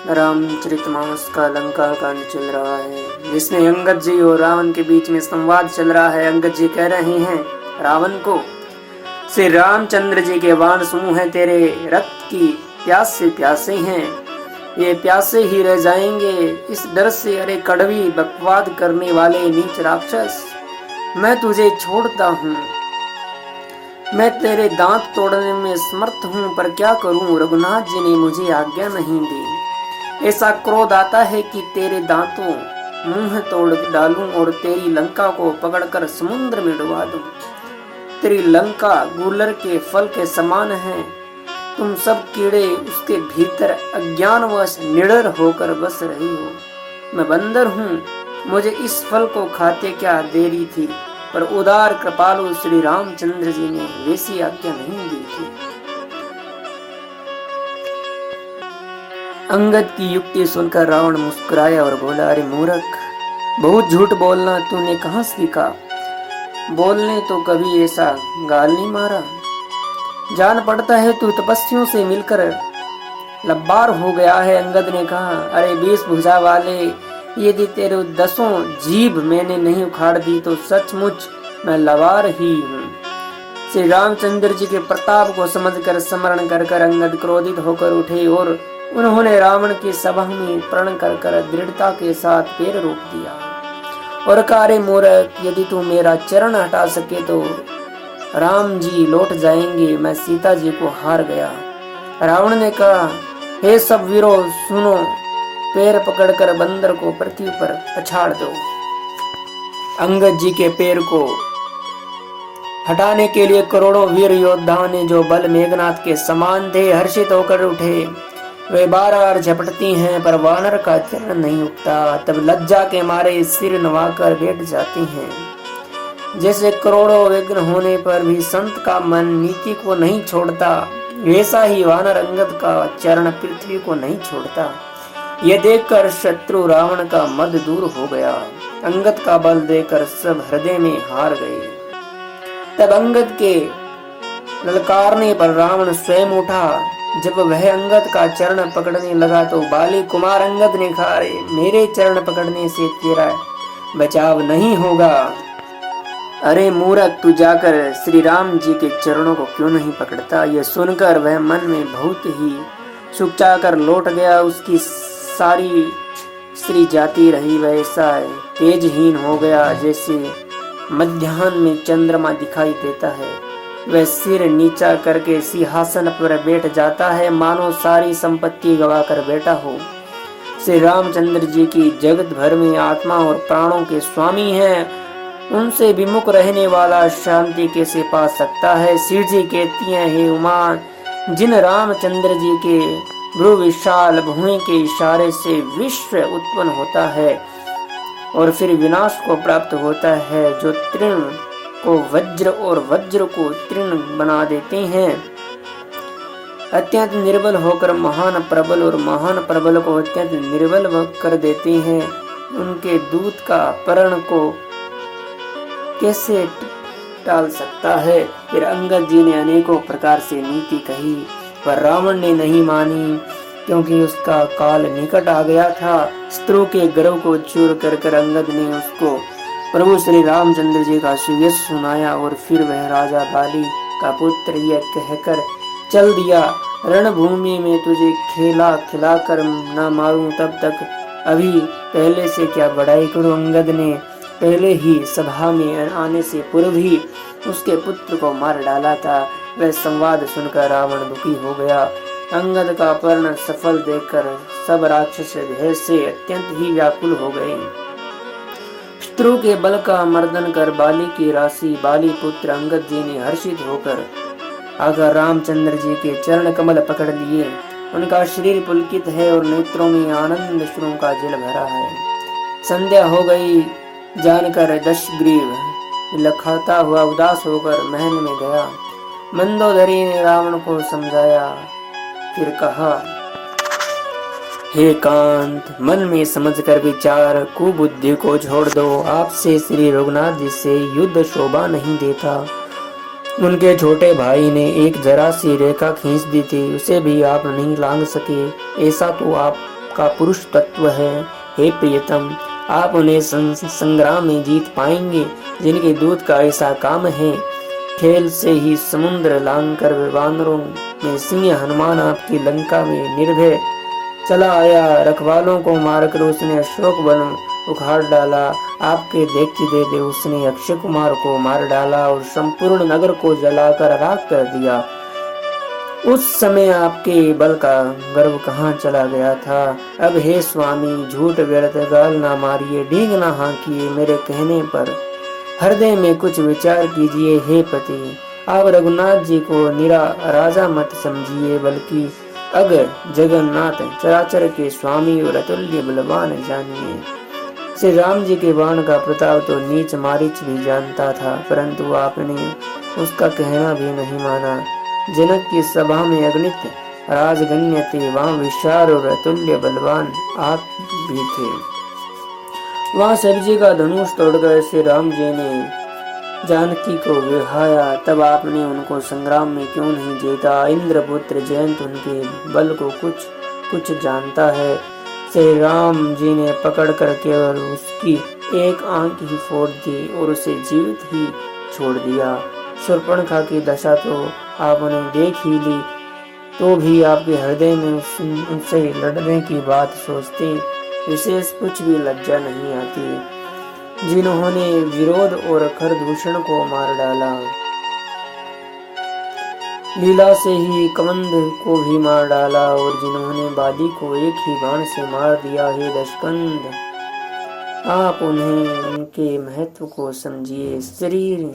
रामचरितमानस का लंका कांड चल रहा है, जिसमें अंगद जी और रावण के बीच में संवाद चल रहा है। अंगद जी कह रहे हैं रावण को, श्री रामचंद्र जी के बाण समूह है, तेरे रक्त की प्यास से प्यासे हैं, ये प्यासे ही रह जाएंगे इस डर से। अरे कड़वी बकवाद करने वाले नीच राक्षस, मैं तुझे छोड़ता हूँ, मैं तेरे दांत तोड़ने में समर्थ हूँ, पर क्या करूँ, रघुनाथ जी ने मुझे आज्ञा नहीं दी। ऐसा क्रोध आता है कि तेरे दांतों मुंह तोड़ डालूं और तेरी लंका को पकड़कर समुद्र में डुबा दूं। तेरी लंका गूलर के फल के समान है, तुम सब कीड़े उसके भीतर अज्ञानवश निडर होकर बस रही हो। मैं बंदर हूँ, मुझे इस फल को खाते क्या देरी थी, पर उदार कृपालु श्री रामचंद्र जी ने वैसी आज्ञा नहीं दी थी। अंगद की युक्ति सुनकर रावण मुस्कुराया और बोला, अरे मूर्ख, बहुत झूठ बोलना तूने कहाँ सीखा, बोलने तो कभी ऐसा गाल नहीं मारा। जान पड़ता है तू तपस्वियों से मिलकर लब्बार हो गया है। अंगद ने कहा, अरे 20 भुजा वाले, यदि तेरे 10 जीभ मैंने नहीं उखाड़ दी तो सचमुच मैं लबार ही हूँ। श्री रामचंद्र जी के प्रताप को समझकर स्मरण कर कर अंगद क्रोधित होकर उठे और उन्होंने रावण की सभा में प्रण कर कर दृढ़ता के साथ पैर रोक दिया और कहा, अरे मूर्ख, यदि तू मेरा चरण हटा सके तो राम जी लौट जाएंगे, मैं सीता जी को हार गया। रावण ने कहा, हे सब वीरों सुनो, पैर पकड़कर बंदर को पृथ्वी पर पछाड़ दो। अंगद जी के पैर को हटाने के लिए करोड़ों वीर योद्धाओं ने, जो बल मेघनाथ के समान थे, हर्षित होकर उठे। वे बार झपटती हैं पर वानर का चरण नहीं उठता, तब लज्जा के मारे सिर नवाकर बैठ जाती हैं। जैसे करोड़ों विघ्न होने पर भी संत का मन नीति को नहीं छोड़ता, वैसा ही वानर अंगद का चरण पृथ्वी को नहीं छोड़ता। ये देखकर शत्रु रावण का मद दूर हो गया। अंगद का बल देकर सब हृदय में हार गए। तब अंगद के ललकारने पर रावण स्वयं उठा। जब वह अंगद का चरण पकड़ने लगा तो बाली कुमार अंगद ने कहा, मेरे चरण पकड़ने से तेरा बचाव नहीं होगा। अरे मूर्ख, तू जाकर श्री राम जी के चरणों को क्यों नहीं पकड़ता। यह सुनकर वह मन में बहुत ही सुखचाकर लौट गया। उसकी सारी स्त्री जाती रही वैसा तेजहीन हो गया, जैसे मध्याह्न में चंद्रमा दिखाई देता है। वह सिर नीचा करके सिंहासन पर बैठ जाता है, मानो सारी संपत्ति गवाकर बैठा हो। श्री रामचंद्र जी की जगत भर में आत्मा और प्राणों के स्वामी हैं, उनसे विमुख रहने वाला शांति कैसे पा सकता है। शिव जी कहती हैं, हे उमा, जिन रामचंद्र जी के भ्रू विशाल भुएं के इशारे से विश्व उत्पन्न होता है और फिर विनाश को प्राप्त होता है, जो तृण को वज्र और वज्र को तृण बना देते हैं, अत्यंत निर्बल होकर महान प्रबल और महान प्रबल को अत्यंत निर्बल कर देते हैं, उनके दूत का पर्ण को कैसे टाल सकता है। फिर अंगद जी ने अनेकों प्रकार से नीति कही, पर रावण ने नहीं मानी, क्योंकि उसका काल निकट आ गया था। शत्रु के गर्व को चूर कर कर अंगद ने उसको प्रभु श्री रामचंद्र जी का सुयश सुनाया और फिर वह राजा बाली का पुत्र यह कहकर चल दिया, रणभूमि में तुझे खेला खिलाकर न मारूं तब तक अभी पहले से क्या बड़ाई करूं। अंगद ने पहले ही सभा में आने से पूर्व ही उसके पुत्र को मार डाला था। वह संवाद सुनकर रावण दुखी हो गया। अंगद का पर्ण सफल देखकर सब राक्षस भय से अत्यंत ही व्याकुल हो गए। शत्रु के बल का मर्दन कर बाली की राशि बाली पुत्र अंगद जी ने हर्षित होकर आकर रामचंद्र जी के चरण कमल पकड़ लिए। उनका शरीर पुलकित है और नेत्रों में आनंद अश्रुओं का जल भरा है। संध्या हो गई जानकर दशग्रीव लखाता हुआ उदास होकर महल में गया। मंदोदरी ने रावण को समझाया, फिर कहा, हे कांत, मन में समझकर विचार, कुबुद्धि को छोड़ दो। आपसे श्री रघुनाथ जी से युद्ध शोभा नहीं देता। उनके छोटे भाई ने एक जरा सी रेखा खींच दी थी, उसे भी आप नहीं लांघ सके। ऐसा तो आप आपका पुरुष तत्व है। हे प्रियतम, आप उन्हें संग्राम में जीत पाएंगे जिनके दूत का ऐसा काम है। खेल से ही समुद्र लांघकर वानरों में सिंह हनुमान आपकी लंका में निर्भय चला आया। रखवालों को मारकर उसने अशोक वन उखाड़ डाला। आपके देखते देखते उसने अक्षय कुमार को मार डाला और संपूर्ण नगर को जलाकर राख कर दिया। उस समय आपके बल का गर्व कहाँ चला गया था। अब हे स्वामी, झूठ व्यर्थ गाल ना मारिए, डींग ना हाँकिए। मेरे कहने पर हृदय में कुछ विचार कीजिए। हे पति, आप रघुनाथ जी को निरा राजा मत समझिए, बल्कि अगर जगन्नाथ चराचर के स्वामी और अतुल्य बलवान जानिए। श्री राम जी के बाण का प्रताप तो नीच मारीच भी जानता था, परंतु आपने उसका कहना भी नहीं माना। जनक की सभा में अगणित राजगण्य थे, वहाँ विशाल और अतुल्य बलवान आप भी थे। वहाँ सब्जी का धनुष तोड़कर श्री राम जी ने जानकी को विहाया। तब आपने उनको संग्राम में क्यों नहीं जीता। इंद्रपुत्र जयंत उनके बल को कुछ जानता है। श्री राम जी ने पकड़कर केवल उसकी एक आंख ही फोड़ दी और उसे जीवित ही छोड़ दिया। शूर्पणखा की दशा तो आपने देख ही ली, तो भी आपके हृदय में उनसे लड़ने की बात सोचते विशेष कुछ भी लज्जा नहीं आती। जिन्होंने विरोध और खरदूषण को मार डाला, लीला से ही कमंद को भी मार डाला, और जिन्होंने बाली को एक ही बाण से मार दिया। हे दशकंद, आप उन्हें उनके महत्व को समझिए। शरीर